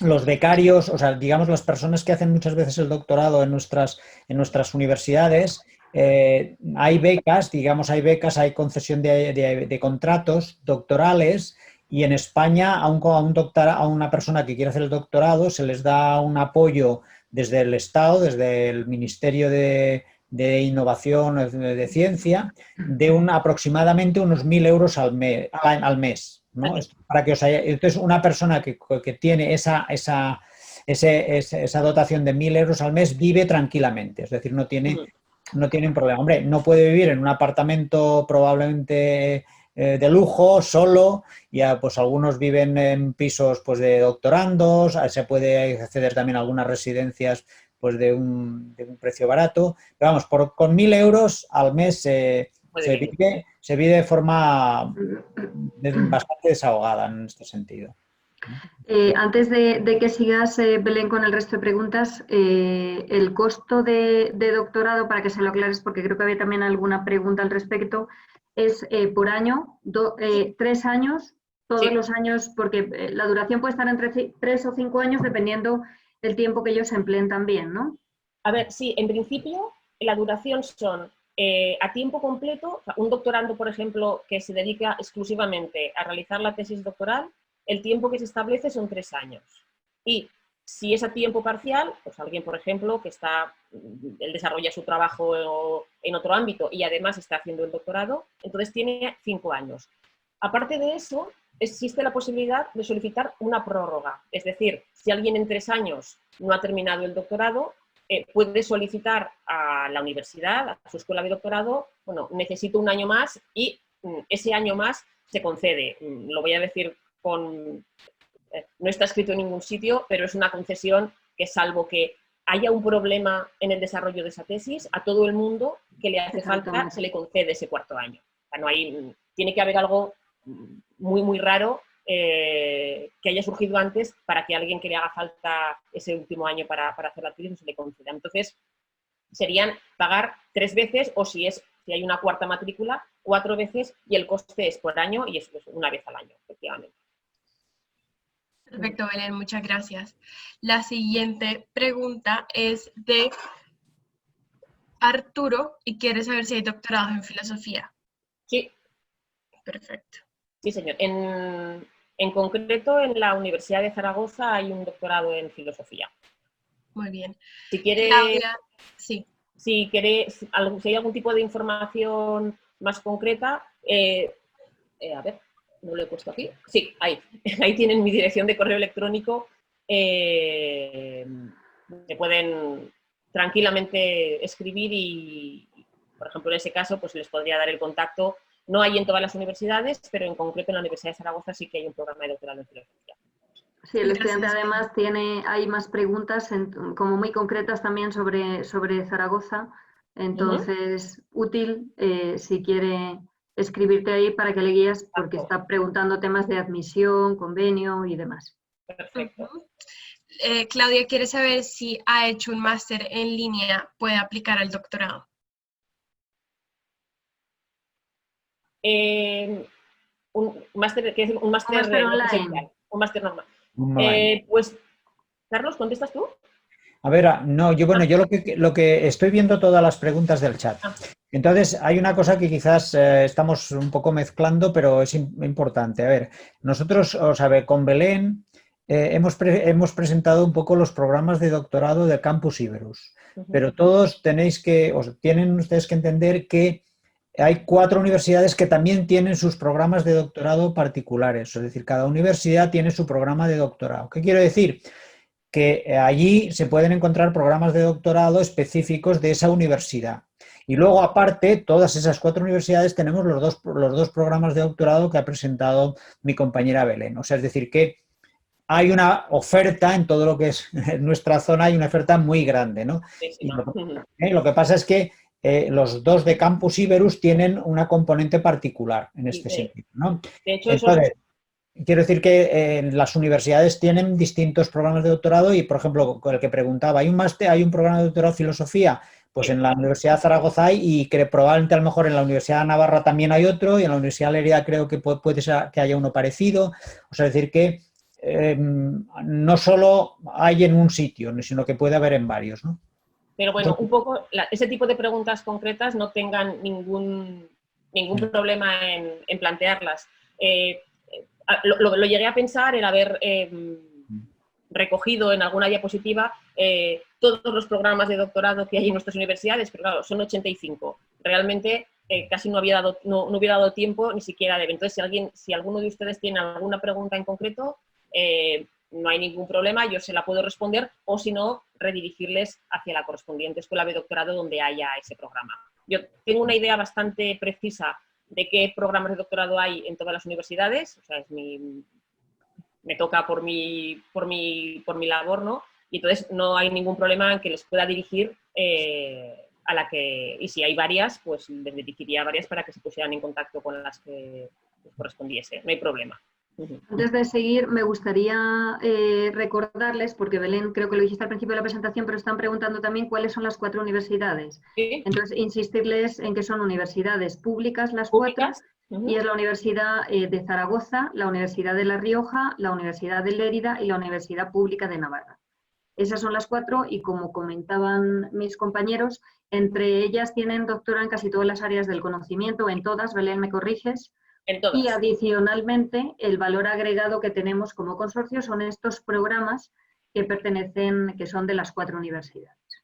los becarios, o sea, digamos las personas que hacen muchas veces el doctorado en nuestras universidades, hay becas, hay concesión de contratos doctorales y en España a una persona que quiere hacer el doctorado se les da un apoyo desde el Estado, desde el Ministerio de Innovación, de Ciencia, de aproximadamente unos 1.000 euros al mes. ¿No? Para que entonces, una persona que tiene esa dotación de 1.000 euros al mes vive tranquilamente, es decir, no tiene un problema. Hombre, no puede vivir en un apartamento probablemente de lujo, solo, ya pues algunos viven en pisos pues de doctorandos, se puede acceder también a algunas residencias pues de un precio barato, pero vamos, con 1.000 euros al mes se vive de forma bastante desahogada en este sentido. Antes de que sigas, Belén, con el resto de preguntas, el costo de doctorado, para que se lo aclares, porque creo que había también alguna pregunta al respecto, es por año, 3 años, todos los años, porque la duración puede estar entre 3 o 5 años, dependiendo del tiempo que ellos empleen también, ¿no? A ver, sí, en principio la duración son a tiempo completo. Un doctorando, por ejemplo, que se dedica exclusivamente a realizar la tesis doctoral, el tiempo que se establece son 3 años. Y si es a tiempo parcial, pues alguien, por ejemplo, que él desarrolla su trabajo en otro ámbito y además está haciendo el doctorado, entonces tiene 5 años. Aparte de eso, existe la posibilidad de solicitar una prórroga. Es decir, si alguien en 3 años no ha terminado el doctorado, puede solicitar a la universidad, a su escuela de doctorado, bueno, necesito un año más y ese año más se concede. Lo voy a decir no está escrito en ningún sitio, pero es una concesión que, salvo que haya un problema en el desarrollo de esa tesis, a todo el mundo que le hace falta se le concede ese 4º año. O sea, tiene que haber algo muy, muy raro que haya surgido antes para que a alguien que le haga falta ese último año para hacer la tesis se le conceda. Entonces, serían pagar 3 veces, o si hay una 4ª matrícula, 4 veces, y el coste es por año y es una vez al año, efectivamente. Perfecto, Belén, muchas gracias. La siguiente pregunta es de Arturo y quiere saber si hay doctorados en filosofía. Sí. Perfecto. Sí, señor. En concreto, en la Universidad de Zaragoza hay un doctorado en filosofía. Muy bien. Si quiere, Claudia, sí. Si hay algún tipo de información más concreta, a ver, no lo he puesto aquí. Sí, ahí tienen mi dirección de correo electrónico me pueden tranquilamente escribir y, por ejemplo, en ese caso, pues les podría dar el contacto. No hay en todas las universidades, pero en concreto en la Universidad de Zaragoza sí que hay un programa de doctorado en filosofía. Sí, el estudiante además hay más preguntas como muy concretas también sobre Zaragoza, entonces útil si quiere escribirte ahí para que le guíes porque está preguntando temas de admisión, convenio y demás. Perfecto. Claudia quiere saber si ha hecho un máster en línea, puede aplicar al doctorado. Un máster online. Un máster normal. Online. Pues, Carlos, ¿contestas tú? A ver, no, yo lo que estoy viendo todas las preguntas del chat. Entonces, hay una cosa que quizás estamos un poco mezclando, pero es importante. A ver, nosotros, con Belén hemos presentado un poco los programas de doctorado de Campus Iberus, pero todos tienen ustedes que entender que hay 4 universidades que también tienen sus programas de doctorado particulares, es decir, cada universidad tiene su programa de doctorado. ¿Qué quiero decir? Que allí se pueden encontrar programas de doctorado específicos de esa universidad. Y luego, aparte, todas esas 4 universidades tenemos los dos programas de doctorado que ha presentado mi compañera Belén. O sea, es decir, que hay una oferta en todo lo que es nuestra zona, hay una oferta muy grande, ¿no? Sí. Lo que pasa es que los 2 de Campus Iberus tienen una componente particular en este sentido, ¿no? De hecho, entonces, quiero decir que las universidades tienen distintos programas de doctorado y, por ejemplo, con el que preguntaba, ¿hay un máster, hay un programa de doctorado en filosofía? Pues en la Universidad de Zaragoza hay y que probablemente a lo mejor en la Universidad de Navarra también hay otro y en la Universidad de Lerida creo que puede ser que haya uno parecido. O sea, es decir que no solo hay en un sitio, sino que puede haber en varios, ¿no? Pero bueno, un poco ese tipo de preguntas concretas no tengan ningún problema en plantearlas. Lo llegué a pensar en haber recogido en alguna diapositiva todos los programas de doctorado que hay en nuestras universidades, pero claro, son 85. Realmente casi no hubiera dado tiempo ni siquiera de... Entonces, si alguno de ustedes tiene alguna pregunta en concreto, no hay ningún problema, yo se la puedo responder o si no, redirigirles hacia la correspondiente escuela de doctorado donde haya ese programa. Yo tengo una idea bastante precisa de qué programas de doctorado hay en todas las universidades, o sea, me toca por mi labor, ¿no? Y entonces no hay ningún problema en que les pueda dirigir a la que, y si hay varias, pues les dirigiría a varias para que se pusieran en contacto con las que les correspondiese, no hay problema. Antes de seguir, me gustaría recordarles, porque Belén creo que lo dijiste al principio de la presentación, pero están preguntando también cuáles son las 4 universidades. ¿Sí? Entonces, insistirles en que son universidades públicas las 4, y es la Universidad de Zaragoza, la Universidad de La Rioja, la Universidad de Lérida y la Universidad Pública de Navarra. Esas son las 4 y como comentaban mis compañeros, entre ellas tienen doctorado en casi todas las áreas del conocimiento, en todas, Belén, ¿me corriges? Y adicionalmente, el valor agregado que tenemos como consorcio son estos programas que son de las 4 universidades.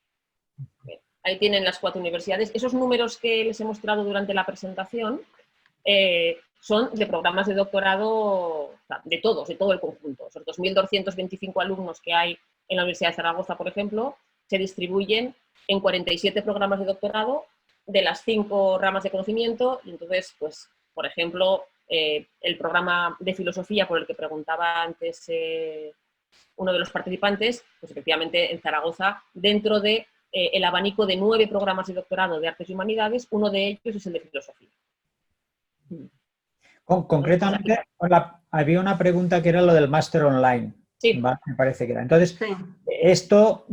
Ahí tienen las 4 universidades. Esos números que les he mostrado durante la presentación son de programas de doctorado de todo el conjunto. Esos 2.225 alumnos que hay en la Universidad de Zaragoza, por ejemplo, se distribuyen en 47 programas de doctorado de las 5 ramas de conocimiento y entonces, pues, por ejemplo, el programa de filosofía por el que preguntaba antes uno de los participantes, pues efectivamente en Zaragoza, dentro de el abanico de 9 programas de doctorado de Artes y Humanidades, uno de ellos es el de filosofía. Concretamente, había una pregunta que era lo del máster online. Sí. ¿Vale? Me parece que era. Entonces, sí. Esto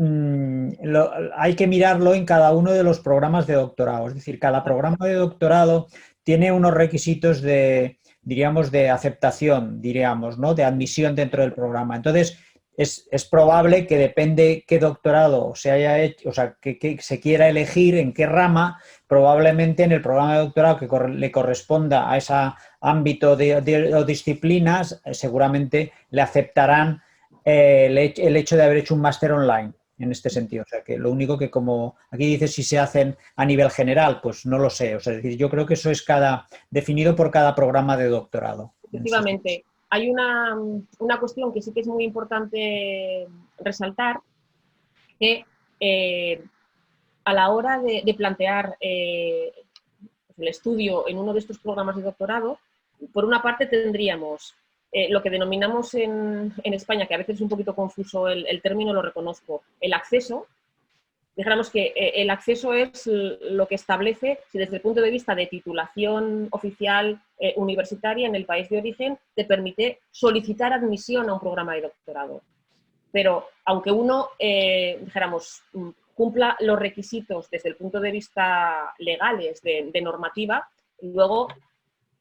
hay que mirarlo en cada uno de los programas de doctorado. Es decir, cada programa de doctorado tiene unos requisitos de, diríamos, de aceptación, diríamos, ¿no? De admisión dentro del programa. Entonces, es probable que depende qué doctorado se haya hecho, o sea, que se quiera elegir, en qué rama, probablemente en el programa de doctorado que le corresponda a ese ámbito o disciplinas, seguramente le aceptarán el hecho de haber hecho un máster online en este sentido. O sea, que lo único que, como aquí dice, si se hacen a nivel general, pues no lo sé. O sea, es decir, yo creo que eso es definido por cada programa de doctorado. Efectivamente. hay una cuestión que sí que es muy importante resaltar, que a la hora de plantear el estudio en uno de estos programas de doctorado, por una parte tendríamos lo que denominamos en España, que a veces es un poquito confuso el término, lo reconozco, el acceso. Dijéramos que el acceso es lo que establece si desde el punto de vista de titulación oficial universitaria en el país de origen te permite solicitar admisión a un programa de doctorado. Pero aunque uno, dijéramos, cumpla los requisitos desde el punto de vista legales de normativa, luego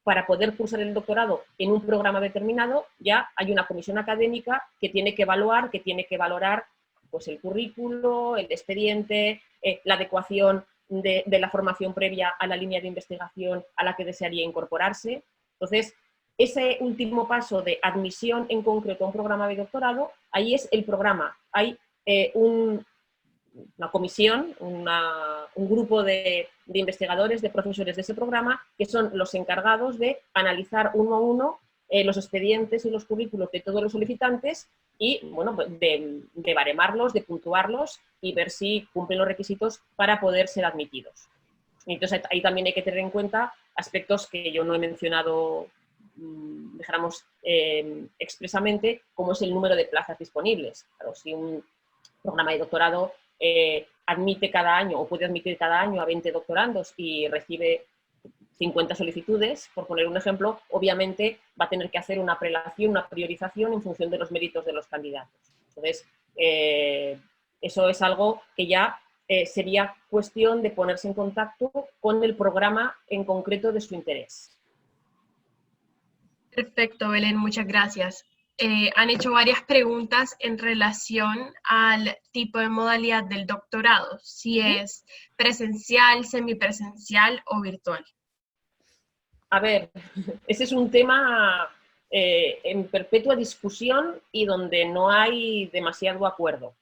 para poder cursar el doctorado en un programa determinado ya hay una comisión académica que tiene que evaluar, que tiene que valorar pues el currículo, el expediente, la adecuación de la formación previa a la línea de investigación a la que desearía incorporarse. Entonces, ese último paso de admisión en concreto a un programa de doctorado, ahí es el programa. Hay una comisión, un grupo de investigadores, de profesores de ese programa, que son los encargados de analizar uno a uno los expedientes y los currículos de todos los solicitantes y, bueno, de baremarlos, de puntuarlos y ver si cumplen los requisitos para poder ser admitidos. Y entonces ahí también hay que tener en cuenta aspectos que yo no he mencionado, dijéramos, expresamente, como es el número de plazas disponibles. Claro, si un programa de doctorado admite cada año o puede admitir cada año a 20 doctorandos y recibe 50 solicitudes, por poner un ejemplo, obviamente va a tener que hacer una prelación, una priorización en función de los méritos de los candidatos. Entonces, eso es algo que ya sería cuestión de ponerse en contacto con el programa en concreto de su interés. Perfecto, Belén, muchas gracias. Han hecho varias preguntas en relación al tipo de modalidad del doctorado, si es presencial, semipresencial o virtual. A ver, ese es un tema en perpetua discusión y donde no hay demasiado acuerdo.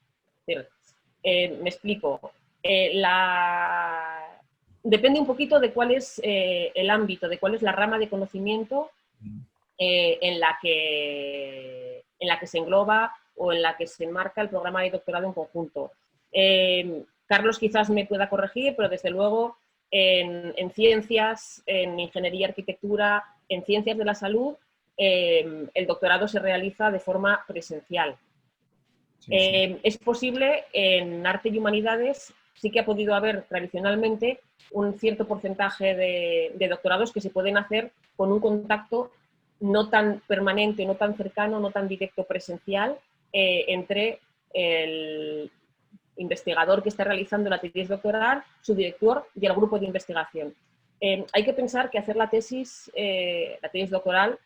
Me explico. Depende un poquito de cuál es el ámbito, de cuál es la rama de conocimiento en la que se engloba o en la que se enmarca el programa de doctorado en conjunto. Carlos quizás me pueda corregir, pero desde luego en ciencias, en ingeniería, arquitectura, en ciencias de la salud, el doctorado se realiza de forma presencial. Sí. Es posible en arte y humanidades, sí que ha podido haber tradicionalmente un cierto porcentaje de doctorados que se pueden hacer con un contacto no tan permanente, no tan cercano, no tan directo presencial entre el investigador que está realizando la tesis doctoral, su director y el grupo de investigación. Hay que pensar que hacer la tesis doctoral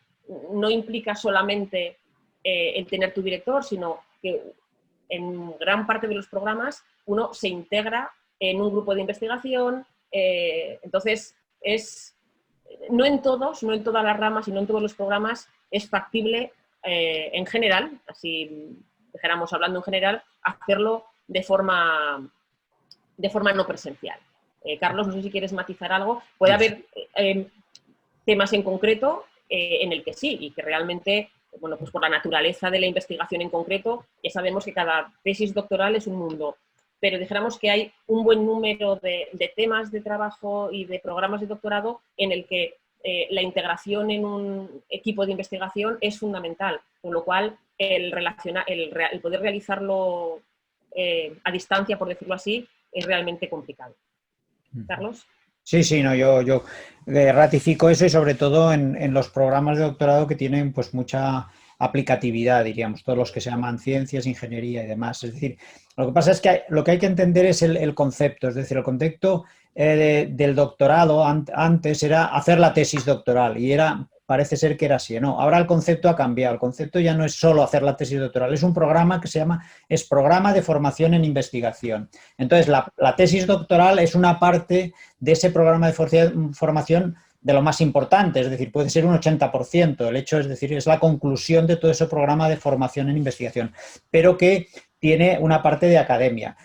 no implica solamente el tener tu director, sino que en gran parte de los programas uno se integra en un grupo de investigación, entonces no en todas las ramas y no en todos los programas es factible en general, así dijéramos hablando en general, hacerlo de forma no presencial. Carlos, no sé si quieres matizar algo. Puede haber temas en concreto en el que sí, y que realmente, bueno, pues por la naturaleza de la investigación en concreto, ya sabemos que cada tesis doctoral es un mundo, pero dijéramos que hay un buen número de temas de trabajo y de programas de doctorado en el que la integración en un equipo de investigación es fundamental, con lo cual el poder realizarlo a distancia, por decirlo así, es realmente complicado. ¿Carlos? Sí, no, yo ratifico eso y sobre todo en los programas de doctorado que tienen pues mucha aplicatividad, diríamos, todos los que se llaman ciencias, ingeniería y demás. Es decir, lo que pasa es que lo que hay que entender es el concepto, es decir, el concepto del doctorado antes era hacer la tesis doctoral y parece ser que era así, ¿no? Ahora el concepto ha cambiado, el concepto ya no es solo hacer la tesis doctoral, es un programa que es programa de formación en investigación. Entonces, la tesis doctoral es una parte de ese programa de formación de lo más importante, es decir, puede ser un 80%, el hecho es decir, es la conclusión de todo ese programa de formación en investigación, pero que tiene una parte de academia.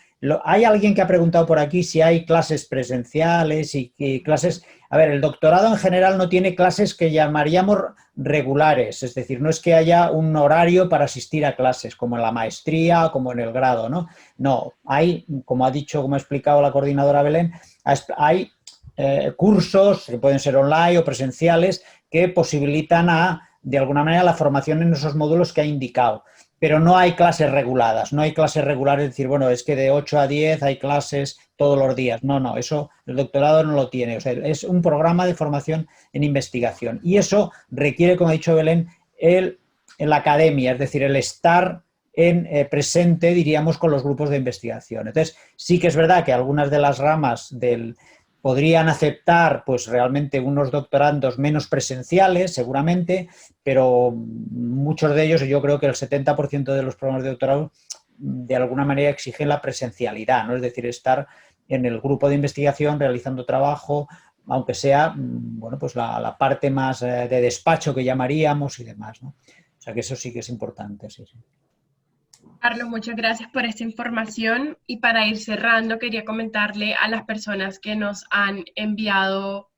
Hay alguien que ha preguntado por aquí si hay clases presenciales y clases... A ver, el doctorado en general no tiene clases que llamaríamos regulares, es decir, no es que haya un horario para asistir a clases, como en la maestría o como en el grado, ¿no? No, hay, como ha dicho, como ha explicado la coordinadora Belén, hay cursos que pueden ser online o presenciales que posibilitan de alguna manera la formación en esos módulos que ha indicado. Pero no hay clases reguladas, no hay clases regulares, es decir, bueno, es que de 8 a 10 hay clases todos los días. No, no, eso el doctorado no lo tiene. O sea, es un programa de formación en investigación. Y eso requiere, como ha dicho Belén, en la academia, es decir, el estar presente, diríamos, con los grupos de investigación. Entonces, sí que es verdad que algunas de las ramas podrían aceptar pues realmente unos doctorandos menos presenciales, seguramente, pero muchos de ellos, yo creo que el 70% de los programas de doctorado de alguna manera exigen la presencialidad, ¿no? Es decir, estar en el grupo de investigación realizando trabajo, aunque sea, bueno, pues la parte más de despacho que llamaríamos y demás, ¿no? O sea que eso sí que es importante, sí, sí. Carlos, muchas gracias por esta información y para ir cerrando quería comentarle a las personas que nos han enviado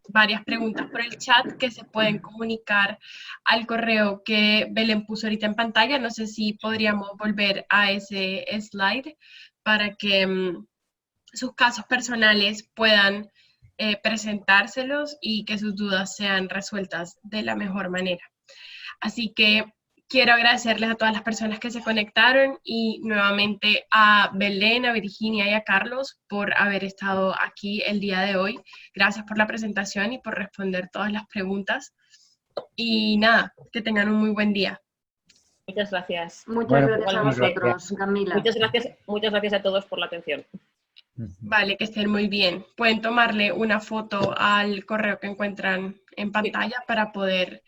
varias preguntas por el chat que se pueden comunicar al correo que Belén puso ahorita en pantalla. No sé si podríamos volver a ese slide para que sus casos personales puedan presentárselos y que sus dudas sean resueltas de la mejor manera. Así que quiero agradecerles a todas las personas que se conectaron y nuevamente a Belén, a Virginia y a Carlos por haber estado aquí el día de hoy. Gracias por la presentación y por responder todas las preguntas. Y nada, que tengan un muy buen día. Muchas gracias. Muchas gracias a vosotros, Camila. Muchas gracias a todos por la atención. Vale, que estén muy bien. Pueden tomarle una foto al correo que encuentran en pantalla para poder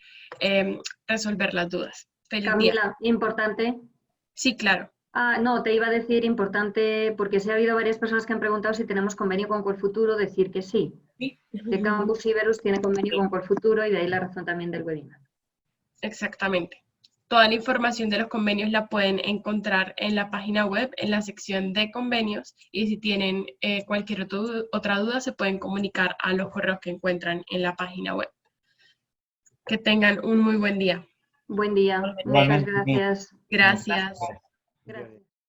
resolver las dudas. Feliz Camila, día. importante. Sí, claro. No, te iba a decir importante, porque sí ha habido varias personas que han preguntado si tenemos convenio con Corfuturo, decir que sí. Sí. Que Campus Iberus tiene convenio con Corfuturo y de ahí la razón también del webinar. Exactamente. Toda la información de los convenios la pueden encontrar en la página web, en la sección de convenios, y si tienen cualquier otra duda se pueden comunicar a los correos que encuentran en la página web. Que tengan un muy buen día. Buen día. Igualmente. Muchas gracias. Gracias. Gracias.